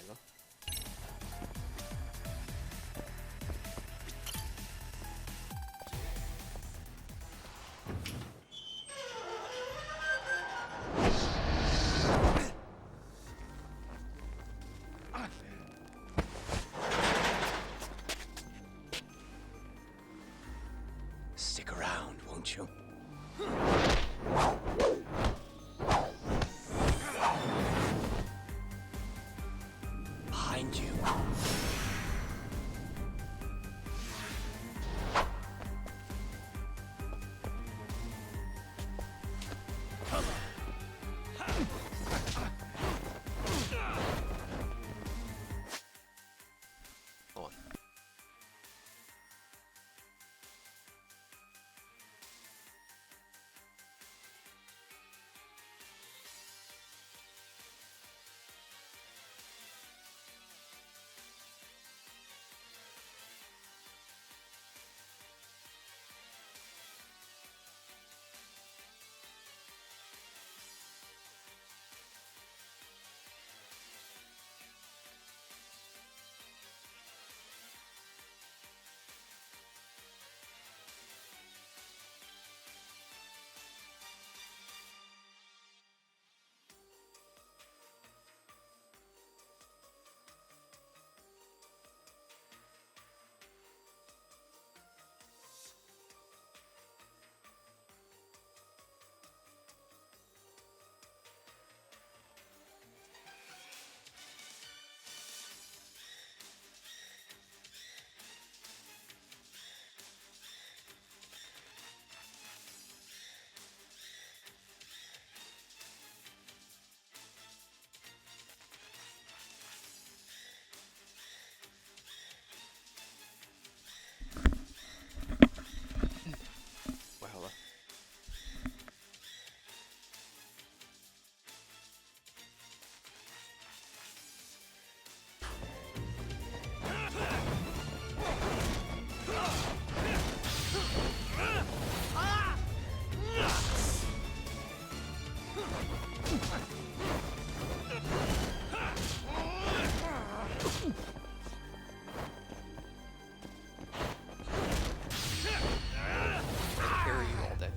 bello. Stick around, won't you? Behind you. On. Well, carry you all day.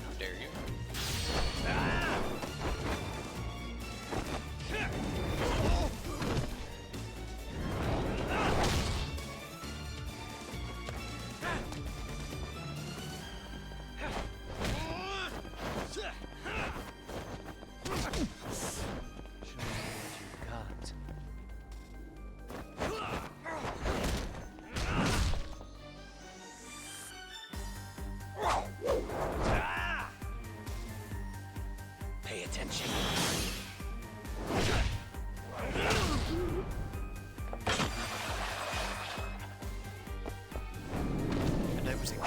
How dare you? Wow. attention. And everything.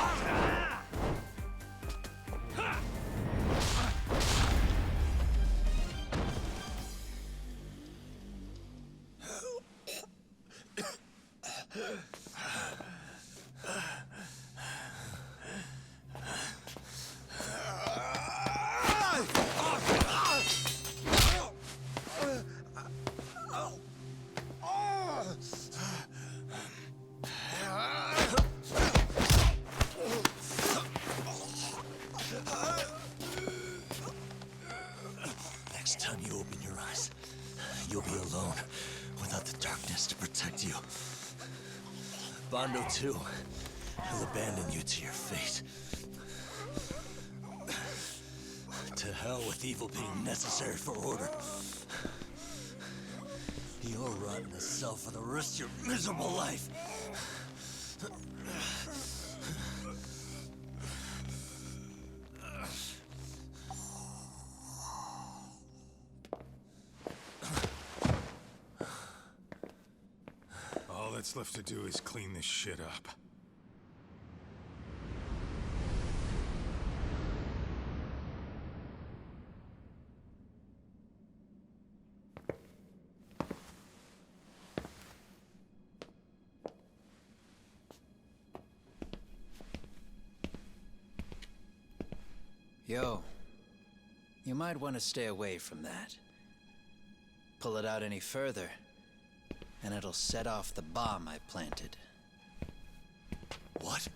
Next time you open your eyes, you'll be alone, without the darkness to protect you. Bondo, too, will abandon you to your fate. To hell with evil being necessary for order. You'll rot in a cell for the rest of your miserable life. All that's left to do is clean this shit up. Yo, you might want to stay away from that. Pull it out any further, and it'll set off the bomb I planted. What?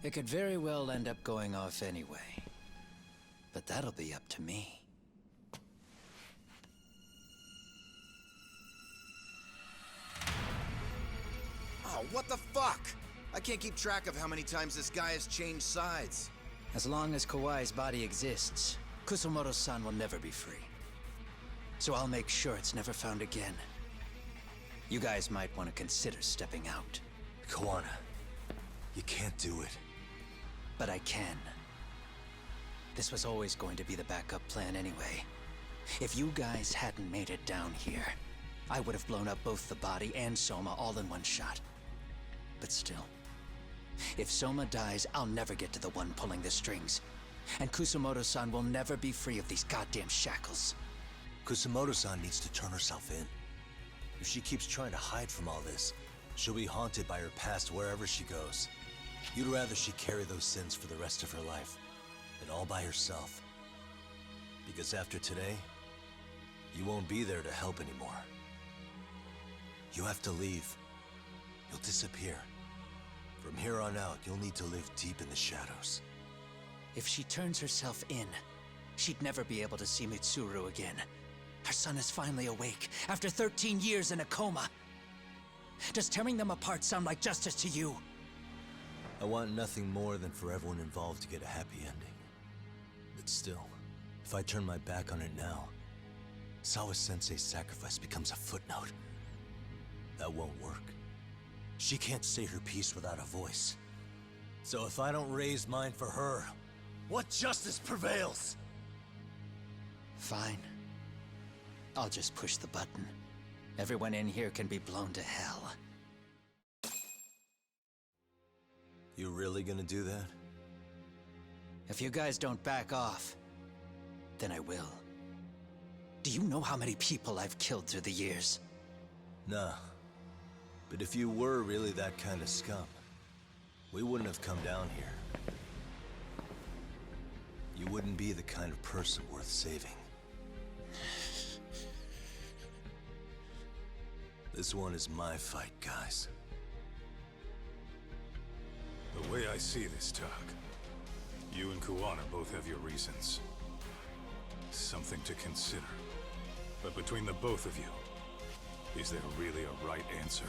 It could very well end up going off anyway. But that'll be up to me. Oh, what the fuck? I can't keep track of how many times this guy has changed sides. As long as Kawai's body exists, Kusumoto-san will never be free. So I'll make sure it's never found again. You guys might want to consider stepping out. Kawana, you can't do it. But I can. This was always going to be the backup plan anyway. If you guys hadn't made it down here, I would have blown up both the body and Soma all in one shot. But still, if Soma dies, I'll never get to the one pulling the strings. And Kusumoto-san will never be free of these goddamn shackles. Kusumoto-san needs to turn herself in. If she keeps trying to hide from all this, she'll be haunted by her past wherever she goes. You'd rather she carry those sins for the rest of her life, and all by herself. Because after today, you won't be there to help anymore. You have to leave. You'll disappear. From here on out, you'll need to live deep in the shadows. If she turns herself in, she'd never be able to see Mitsuru again. Her son is finally awake, after 13 years in a coma. Does tearing them apart sound like justice to you? I want nothing more than for everyone involved to get a happy ending. But still, if I turn my back on it now, Sawa-sensei's sacrifice becomes a footnote. That won't work. She can't say her piece without a voice. So if I don't raise mine for her, what justice prevails? Fine. I'll just push the button. Everyone in here can be blown to hell. You really gonna do that? If you guys don't back off, then I will. Do you know how many people I've killed through the years? Nah. But if you were really that kind of scum, we wouldn't have come down here. You wouldn't be the kind of person worth saving. This one is my fight, guys. The way I see this, Tak, you and Kuwana both have your reasons. Something to consider. But between the both of you, is there really a right answer?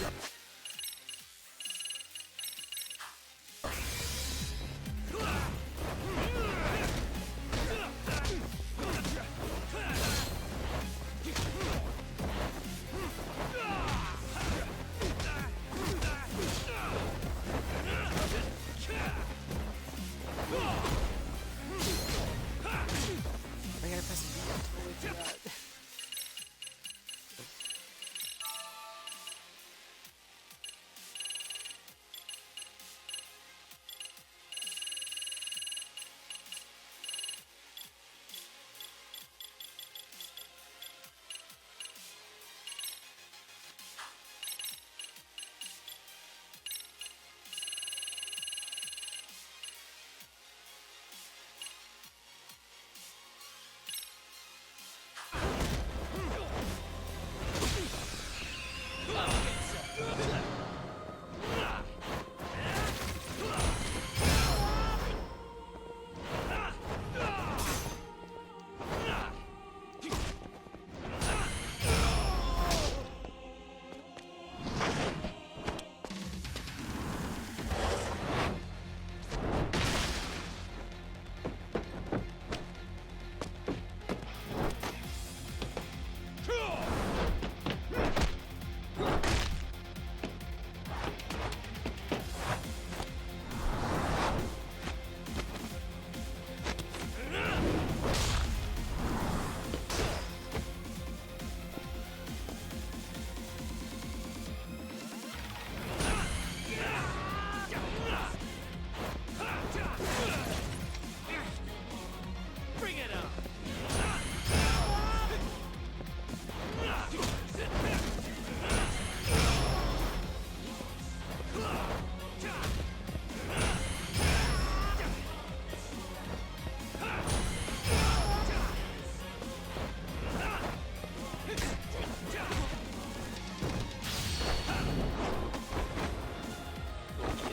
I gotta press B. I totally forgot.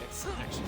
EX action.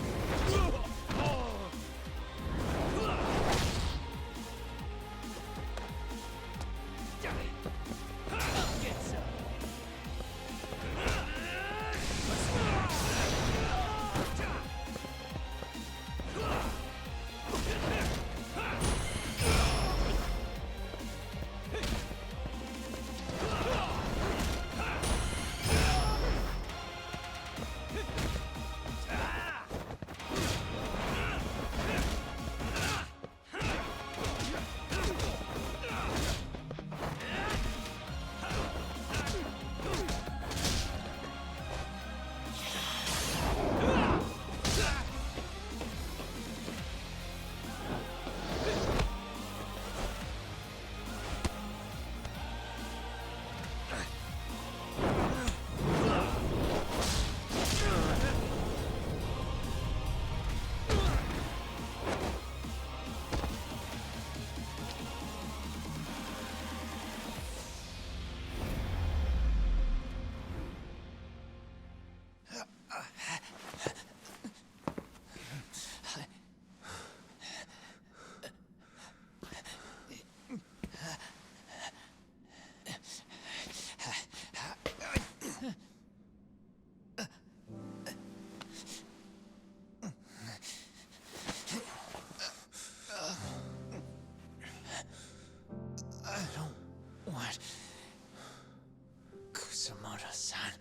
Kusamoto-san.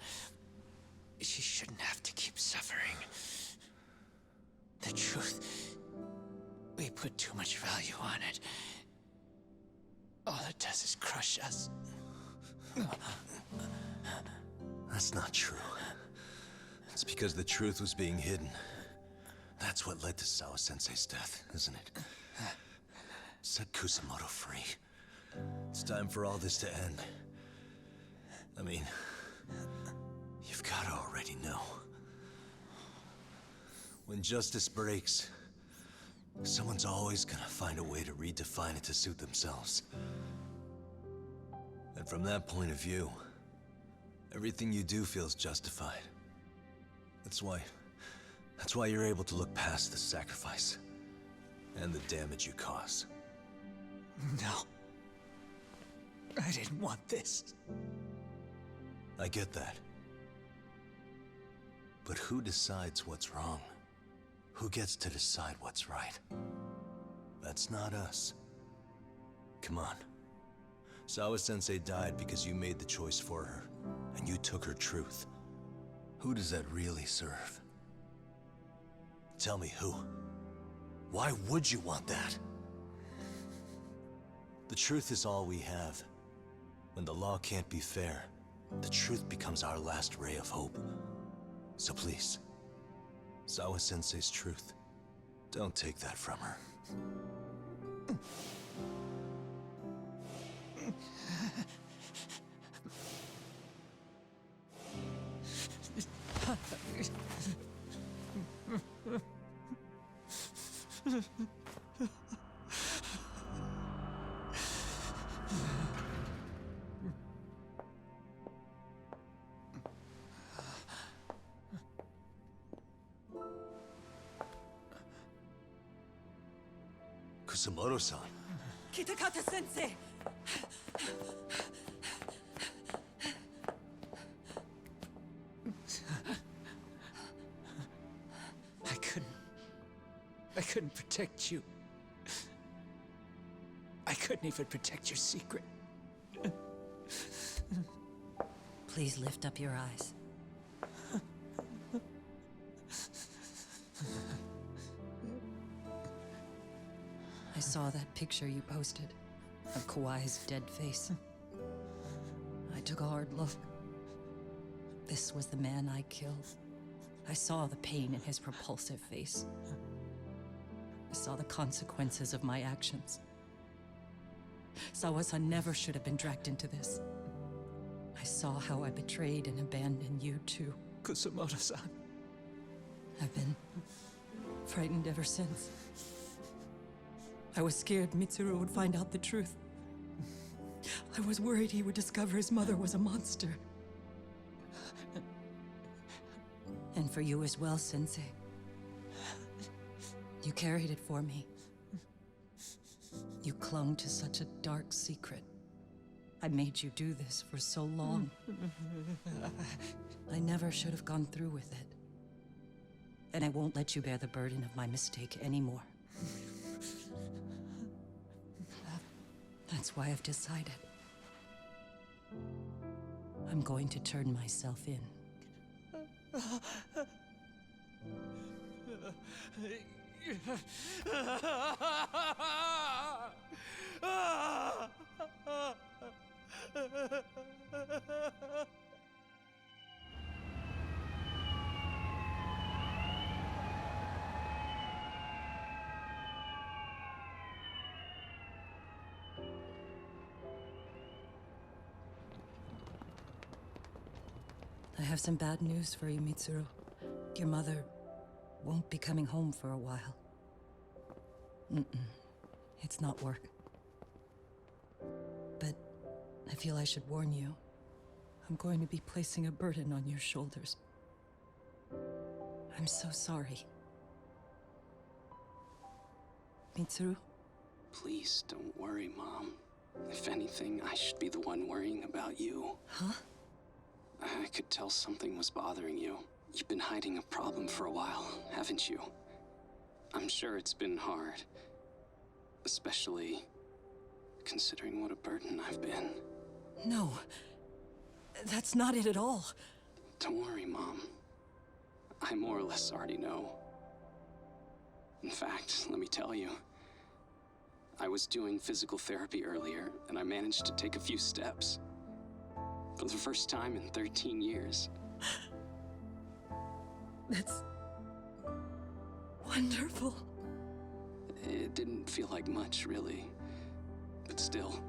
She shouldn't have to keep suffering. The truth, we put too much value on it. All it does is crush us. That's not true. It's because the truth was being hidden. That's what led to Sawa-sensei's death, isn't it? Set Kusamoto free. It's time for all this to end. I mean, you've gotta already know. When justice breaks, someone's always gonna find a way to redefine it to suit themselves. And from that point of view, everything you do feels justified. That's why you're able to look past the sacrifice and the damage you cause. No. I didn't want this. I get that. But who decides what's wrong? Who gets to decide what's right? That's not us. Come on. Sawa-sensei died because you made the choice for her, and you took her truth. Who does that really serve? Tell me who. Why would you want that? The truth is all we have. When the law can't be fair, the truth becomes our last ray of hope. So please, Sawa-sensei's truth, don't take that from her. Kusamoto-san. Kitakata-sensei! I couldn't protect you. I couldn't even protect your secret. Please lift up your eyes. I saw that picture you posted of Kawai's dead face. I took a hard look. This was the man I killed. I saw the pain in his repulsive face. I saw the consequences of my actions. Sawa-san never should have been dragged into this. I saw how I betrayed and abandoned you too. Kusamoto-san. I've been frightened ever since. I was scared Mitsuru would find out the truth. I was worried he would discover his mother was a monster. And for you as well, Sensei. You carried it for me. You clung to such a dark secret. I made you do this for so long. I never should have gone through with it. And I won't let you bear the burden of my mistake anymore. That's why I've decided. I'm going to turn myself in. I have some bad news for you, Mitsuru. Your mother won't be coming home for a while. It's not work. But I feel I should warn you. I'm going to be placing a burden on your shoulders. I'm so sorry. Mitsuru? Please don't worry, Mom. If anything, I should be the one worrying about you. Huh? I could tell something was bothering you. You've been hiding a problem for a while, haven't you? I'm sure it's been hard. Especially considering what a burden I've been. No. That's not it at all. Don't worry, Mom. I more or less already know. In fact, let me tell you. I was doing physical therapy earlier, and I managed to take a few steps. For the first time in 13 years. That's wonderful. It didn't feel like much, really. But still,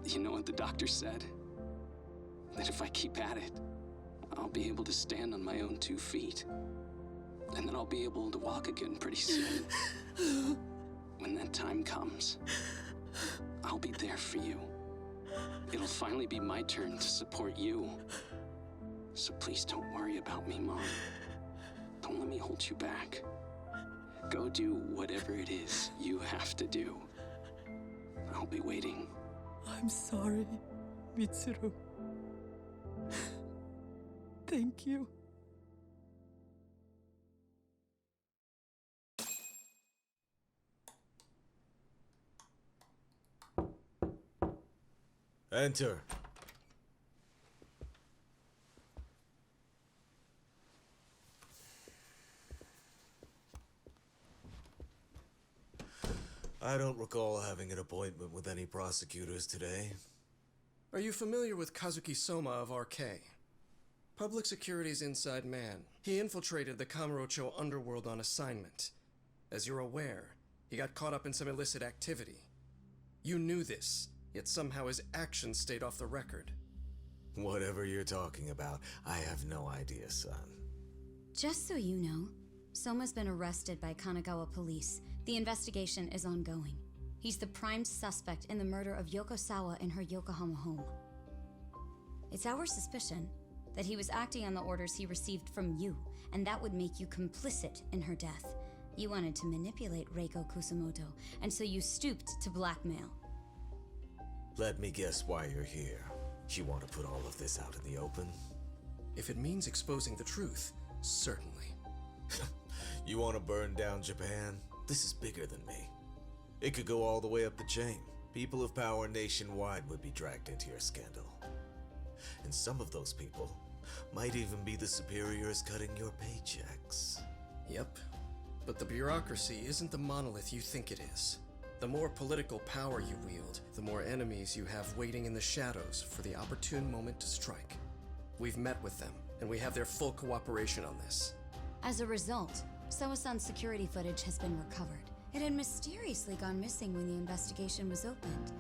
you know what the doctor said? That if I keep at it, I'll be able to stand on my own 2 feet. And then I'll be able to walk again pretty soon. When that time comes, I'll be there for you. It'll finally be my turn to support you. So please don't worry about me, Mom. Don't let me hold you back. Go do whatever it is you have to do. I'll be waiting. I'm sorry, Mitsuru. Thank you. Enter. I don't recall having an appointment with any prosecutors today. Are you familiar with Kazuki Soma of RK? Public Security's inside man. He infiltrated the Kamurocho underworld on assignment. As you're aware, he got caught up in some illicit activity. You knew this, yet somehow his actions stayed off the record. Whatever you're talking about, I have no idea, son. Just so you know, Soma's been arrested by Kanagawa police. The investigation is ongoing. He's the prime suspect in the murder of Yoko Sawa in her Yokohama home. It's our suspicion that he was acting on the orders he received from you, and that would make you complicit in her death. You wanted to manipulate Reiko Kusamoto, and so you stooped to blackmail. Let me guess why you're here. You want to put all of this out in the open? If it means exposing the truth, certainly. You want to burn down Japan? This is bigger than me. It could go all the way up the chain. People of power nationwide would be dragged into your scandal. And some of those people might even be the superiors cutting your paychecks. Yep. But the bureaucracy isn't the monolith you think it is. The more political power you wield, the more enemies you have waiting in the shadows for the opportune moment to strike. We've met with them, and we have their full cooperation on this. As a result, Soa-san's security footage has been recovered. It had mysteriously gone missing when the investigation was opened.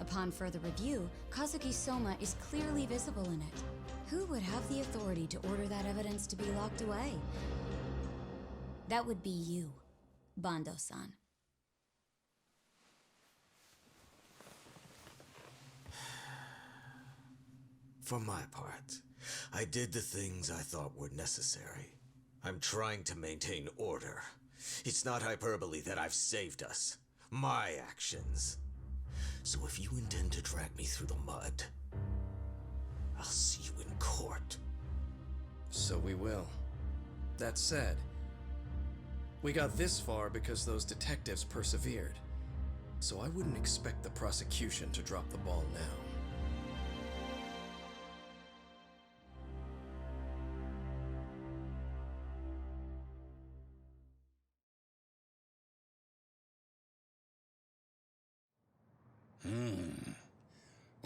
Upon further review, Kazuki Soma is clearly visible in it. Who would have the authority to order that evidence to be locked away? That would be you, Bando-san. For my part, I did the things I thought were necessary. I'm trying to maintain order. It's not hyperbole that I've saved us. My actions. So if you intend to drag me through the mud, I'll see you in court. So we will. That said, we got this far because those detectives persevered. So I wouldn't expect the prosecution to drop the ball now.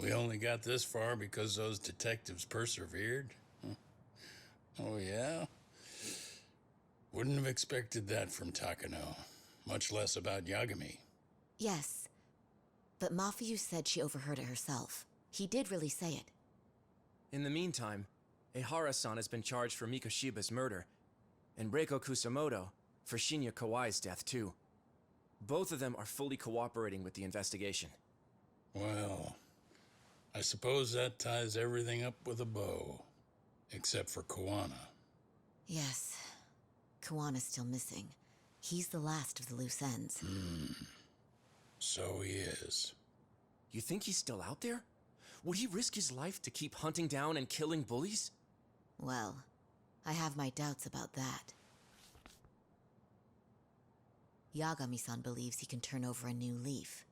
We only got this far because those detectives persevered? Huh. Oh, yeah? Wouldn't have expected that from Takano, much less about Yagami. Yes, but Mafuyu said she overheard it herself. He did really say it. In the meantime, Ehara-san has been charged for Mikoshiba's murder, and Reiko Kusamoto for Shinya Kawai's death too. Both of them are fully cooperating with the investigation. Well, I suppose that ties everything up with a bow. Except for Kuwana. Yes. Kuwana's still missing. He's the last of the loose ends. So he is. You think he's still out there? Would he risk his life to keep hunting down and killing bullies? Well, I have my doubts about that. Yagami-san believes he can turn over a new leaf.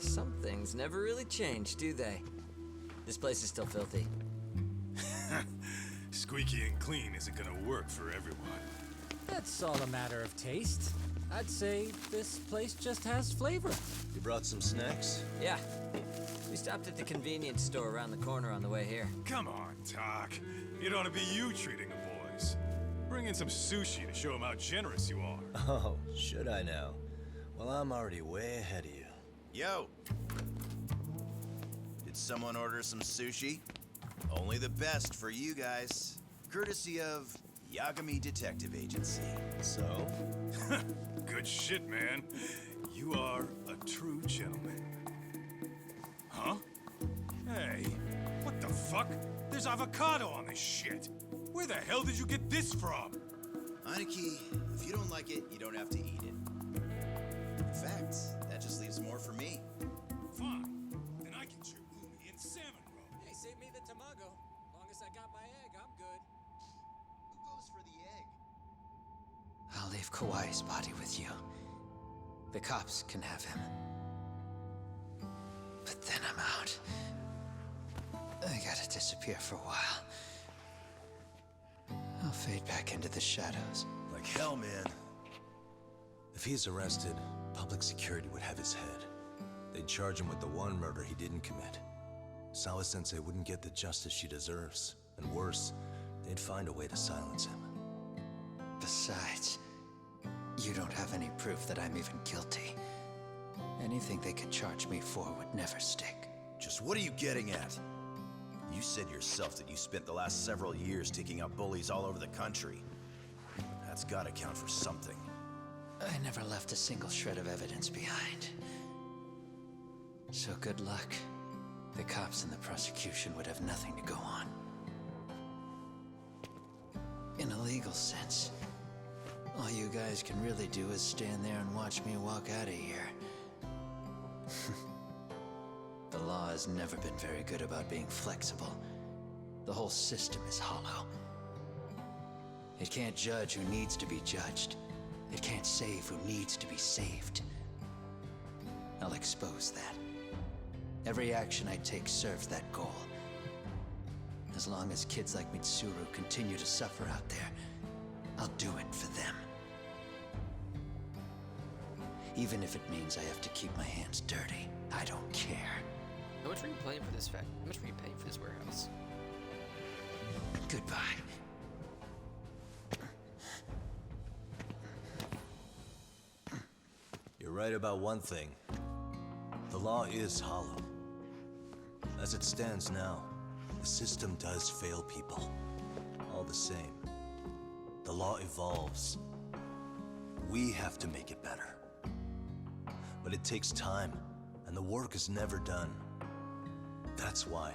Some things never really change, do they? This place is still filthy. Squeaky and clean isn't gonna work for everyone. That's all a matter of taste. I'd say this place just has flavor. You brought some snacks? Yeah. We stopped at the convenience store around the corner on the way here. Come on, Talk. It ought to be you treating the boys. Bring in some sushi to show them how generous you are. Oh, should I now? Well, I'm already way ahead of you. Yo! Did someone order some sushi? Only the best for you guys. Courtesy of Yagami Detective Agency. So? Good shit, man. You are a true gentleman. Huh? Hey, what the fuck? There's avocado on this shit. Where the hell did you get this from? Aniki, if you don't like it, you don't have to eat it. In fact, that just leaves more for me. Fine. Then I can chew umi and salmon roe. Hey, save me the tamago. Long as I got my egg, I'm good. Who goes for the egg? leave Kawai's body with you. The cops can have him. But then I'm out. I gotta disappear for a while. I'll fade back into the shadows. Like hell, man. If he's arrested, public security would have his head. They'd charge him with the one murder he didn't commit. Sawa-sensei wouldn't get the justice she deserves. And worse, they'd find a way to silence him. Besides, you don't have any proof that I'm even guilty. Anything they could charge me for would never stick. Just what are you getting at? You said yourself that you spent the last several years taking out bullies all over the country. That's gotta count for something. I never left a single shred of evidence behind. So good luck. The cops and the prosecution would have nothing to go on. In a legal sense, all you guys can really do is stand there and watch me walk out of here. The law has never been very good about being flexible. The whole system is hollow. It can't judge who needs to be judged. It can't save who needs to be saved. I'll expose that. Every action I take serves that goal. As long as kids like Mitsuru continue to suffer out there, I'll do it for them. Even if it means I have to keep my hands dirty, I don't care. How much were you paying for this How much were you paying for this warehouse? Goodbye. You're right about one thing. The law is hollow. As it stands now, the system does fail people. All the same, the law evolves. We have to make it better. But it takes time, and the work is never done. That's why.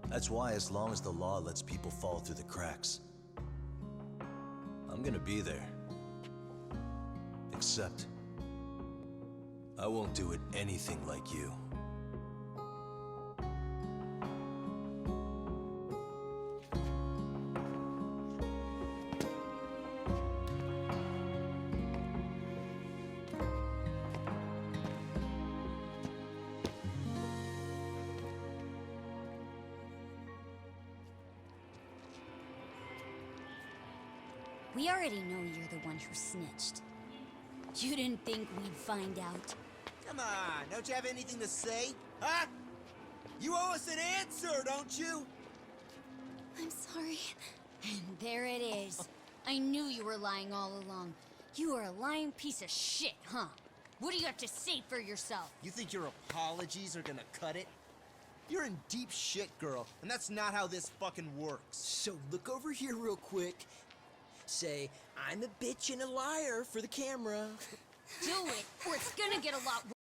That's why as long as the law lets people fall through the cracks, I'm gonna be there. Except, I won't do it anything like you. We already know you're the one who snitched. You didn't think we'd find out. Come on, don't you have anything to say? Huh? You owe us an answer, don't you? I'm sorry. And there it is. I knew you were lying all along. You are a lying piece of shit, huh? What do you have to say for yourself? You think your apologies are gonna cut it? You're in deep shit, girl, and that's not how this fucking works. So look over here real quick. Say, I'm a bitch and a liar for the camera. Do it, or it's gonna get a lot worse.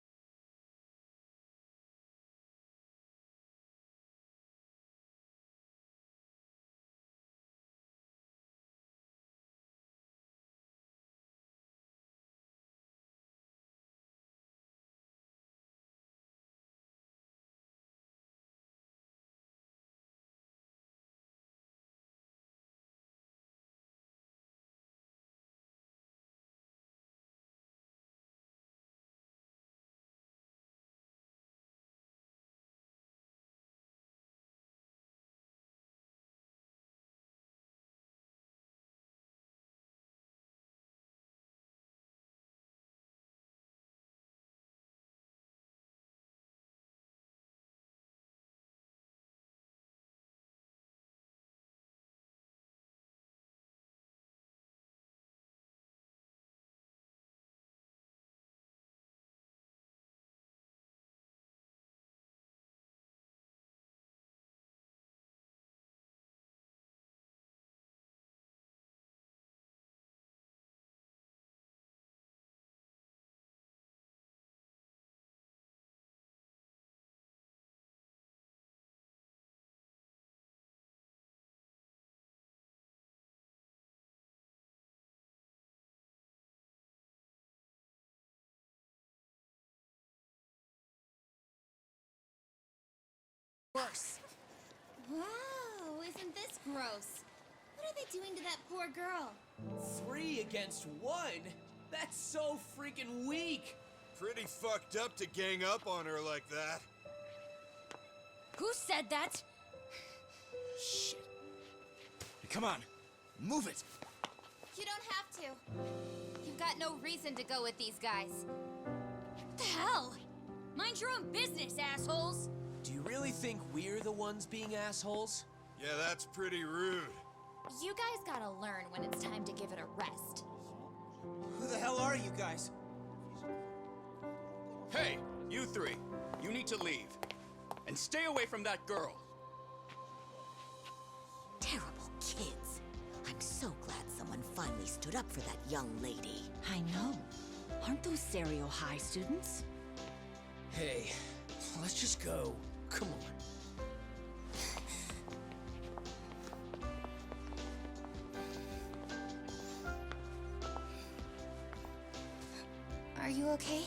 Worse. Wow, isn't this gross? What are they doing to that poor girl? 3 against 1? That's so freaking weak! Pretty fucked up to gang up on her like that. Who said that? Shit. Come on, move it! You don't have to. You've got no reason to go with these guys. What the hell? Mind your own business, assholes! Do you really think we're the ones being assholes? Yeah, that's pretty rude. You guys gotta learn when it's time to give it a rest. Who the hell are you guys? Hey, you three. You need to leave. And stay away from that girl. Terrible kids. I'm so glad someone finally stood up for that young lady. I know. Aren't those Serio High students? Hey, let's just go. Come on. Are you okay?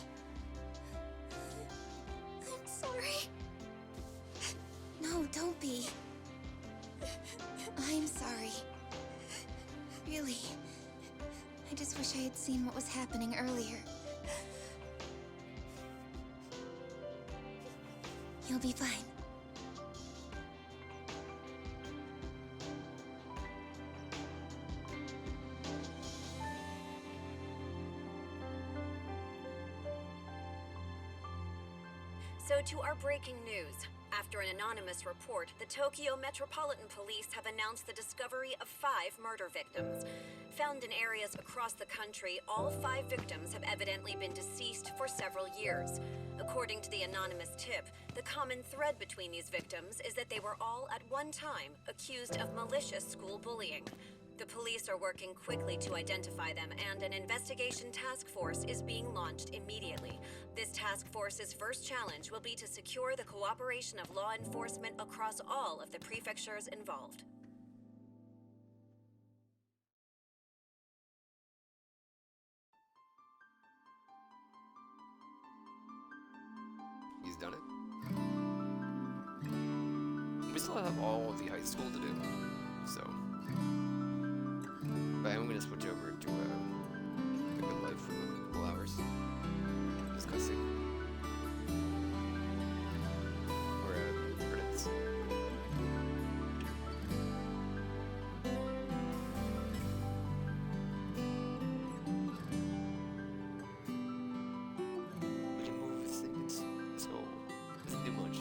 I'm sorry. No, don't be. I'm sorry. Really. I just wish I had seen what was happening earlier. You'll be fine. So to our breaking news. After an anonymous report, the Tokyo Metropolitan Police have announced the discovery of 5 murder victims. Found in areas across the country, all 5 victims have evidently been deceased for several years. According to the anonymous tip, the common thread between these victims is that they were all at one time accused of malicious school bullying. The police are working quickly to identify them, and an investigation task force is being launched immediately. This task force's first challenge will be to secure the cooperation of law enforcement across all of the prefectures involved. He's done it. We still have all of the high school to do, so. But I'm gonna switch over to The Good Life for a couple hours. Just gonna see. We're at credits. We can move this thing. Let's go. Doesn't do much.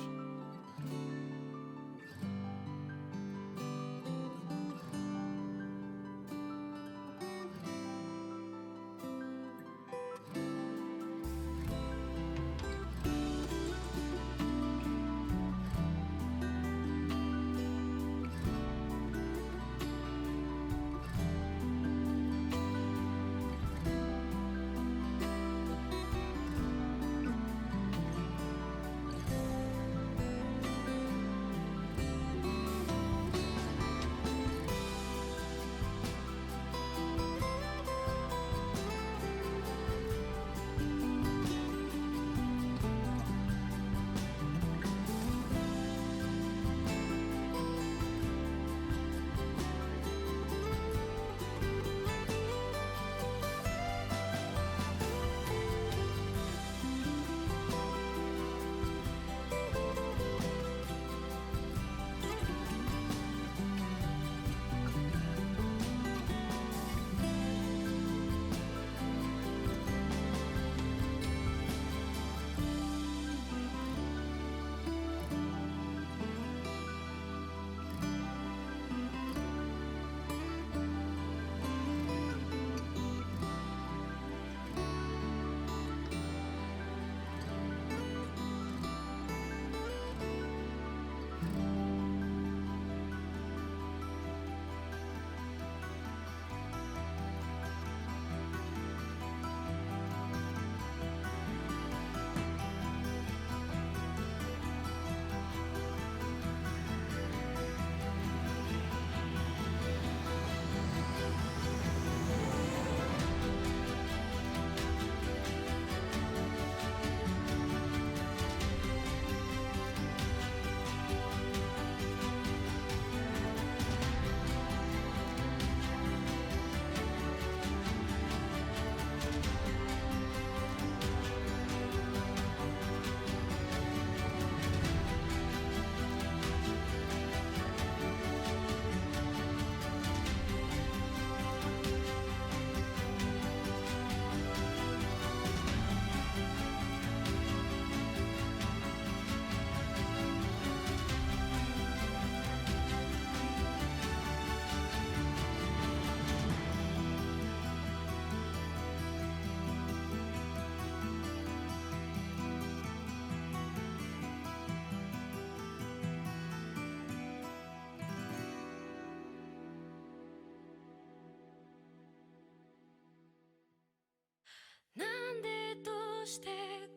して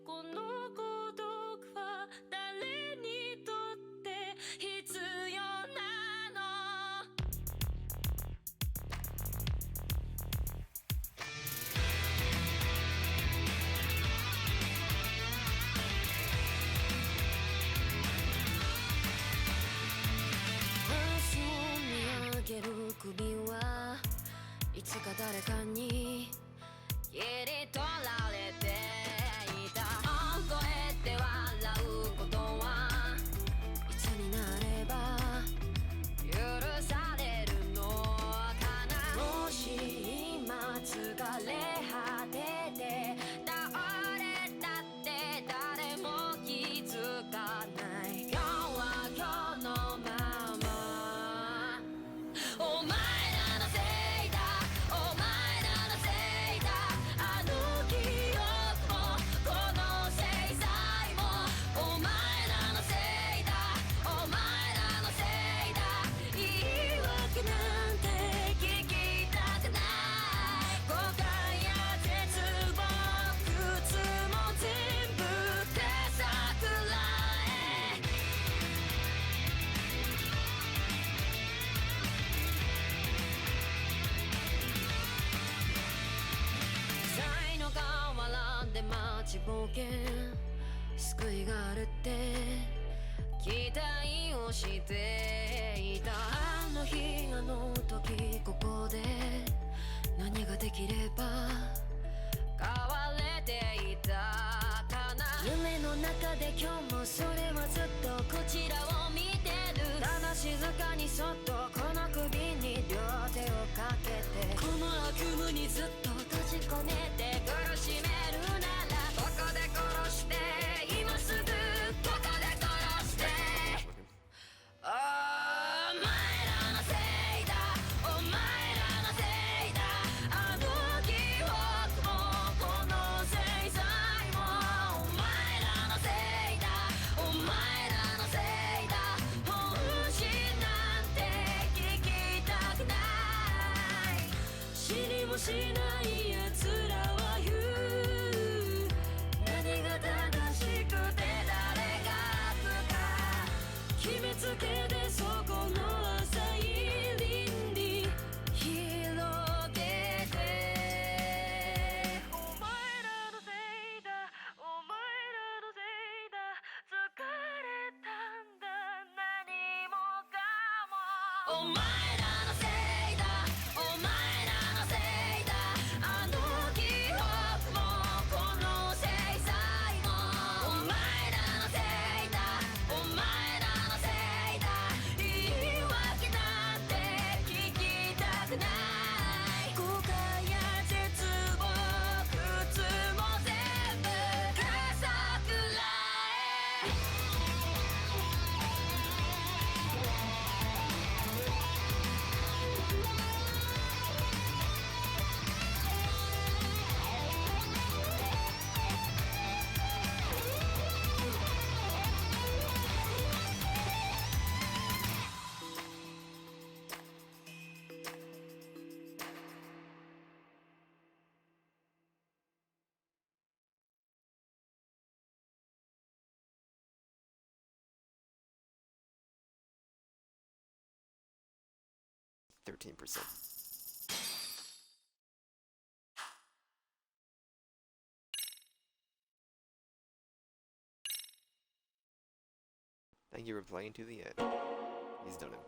この孤独は誰にとって必要なの明日を見上げる首はいつか誰かに切り取られていた大声で笑うことはいつになれば許されるのかなもし今疲れ果てて倒れたって誰も気づかない今日は今日のままお前らのせいだお前らのせいだあの記憶もこの制裁もお前らのせいだお前らのせいだ言い訳なんて聞きたくない誤解や絶望苦痛も全部手さくらえ才の河原で待ちぼうけ救いがあるって期待をしていたあの日あの時ここで何ができれば変われていたかな夢の中で今日もそれはずっとこちらを見てるただ静かにそっとこの首に両手をかけてこの悪夢にずっと閉じ込めて苦しめるならここで殺して今すぐここで殺してお前らのせいだお前らのせいだあの記憶もこの制裁もお前らのせいだお前らのせいだ本心なんて聞きたくない知りもしない奴らは言う何が正しくて誰が悪か決めつけてそこの浅い倫理広げてお前らのせいだお前らのせいだ疲れたんだ何もかもお前らのせいだお前らのせいだあの記憶もこの制裁もお前らのせいだお前らのせいだ言い訳なんて聞きたくない後悔や絶望苦痛も全部かさくらえ13%. Thank you for playing to the end. He's done it.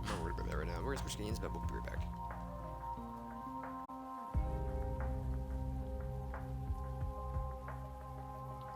I'm not worried about that right now. We're gonna switch games, but we'll be right back.